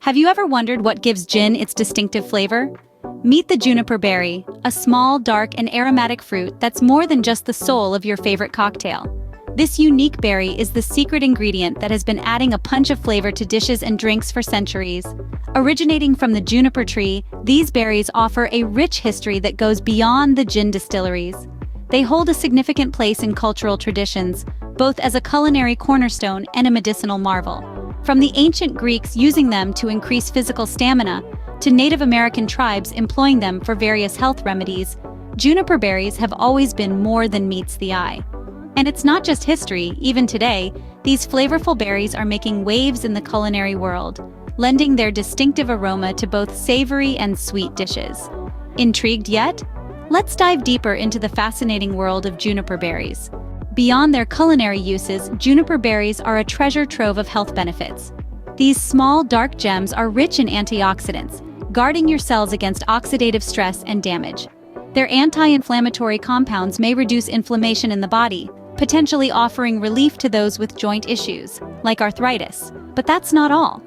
Have you ever wondered what gives gin its distinctive flavor? Meet the juniper berry, a small, dark, and aromatic fruit that's more than just the soul of your favorite cocktail. This unique berry is the secret ingredient that has been adding a punch of flavor to dishes and drinks for centuries. Originating from the juniper tree, these berries offer a rich history that goes beyond the gin distilleries. They hold a significant place in cultural traditions, both as a culinary cornerstone and a medicinal marvel. From the ancient Greeks using them to increase physical stamina, to Native American tribes employing them for various health remedies, juniper berries have always been more than meets the eye. And it's not just history, even today, these flavorful berries are making waves in the culinary world, lending their distinctive aroma to both savory and sweet dishes. Intrigued yet? Let's dive deeper into the fascinating world of juniper berries. Beyond their culinary uses, juniper berries are a treasure trove of health benefits. These small, dark gems are rich in antioxidants, guarding your cells against oxidative stress and damage. Their anti-inflammatory compounds may reduce inflammation in the body, potentially offering relief to those with joint issues, like arthritis. But that's not all.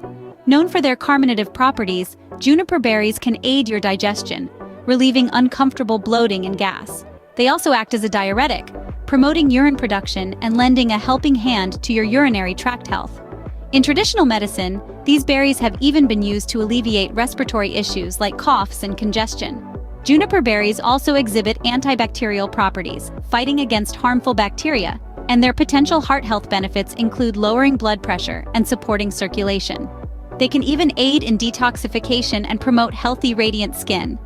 Known for their carminative properties, juniper berries can aid your digestion, relieving uncomfortable bloating and gas. They also act as a diuretic, promoting urine production and lending a helping hand to your urinary tract health. In traditional medicine, these berries have even been used to alleviate respiratory issues like coughs and congestion. Juniper berries also exhibit antibacterial properties, fighting against harmful bacteria, and their potential heart health benefits include lowering blood pressure and supporting circulation. They can even aid in detoxification and promote healthy, radiant skin.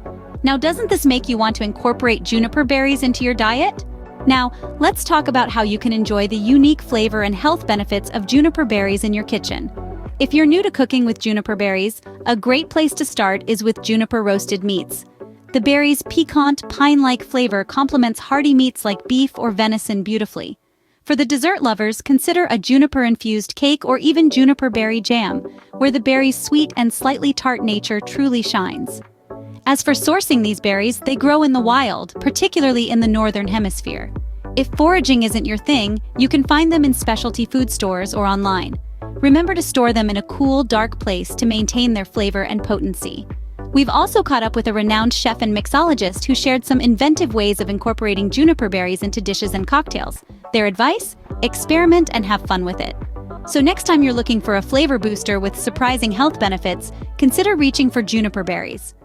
Now, doesn't this make you want to incorporate juniper berries into your diet? Now, let's talk about how you can enjoy the unique flavor and health benefits of juniper berries in your kitchen. If you're new to cooking with juniper berries, a great place to start is with juniper roasted meats. The berry's piquant, pine-like flavor complements hearty meats like beef or venison beautifully. For the dessert lovers, consider a juniper-infused cake or even juniper berry jam, where the berry's sweet and slightly tart nature truly shines. As for sourcing these berries, they grow in the wild, particularly in the northern hemisphere. If foraging isn't your thing, you can find them in specialty food stores or online. Remember to store them in a cool, dark place to maintain their flavor and potency. We've also caught up with a renowned chef and mixologist who shared some inventive ways of incorporating juniper berries into dishes and cocktails. Their advice? Experiment and have fun with it. So next time you're looking for a flavor booster with surprising health benefits, consider reaching for juniper berries.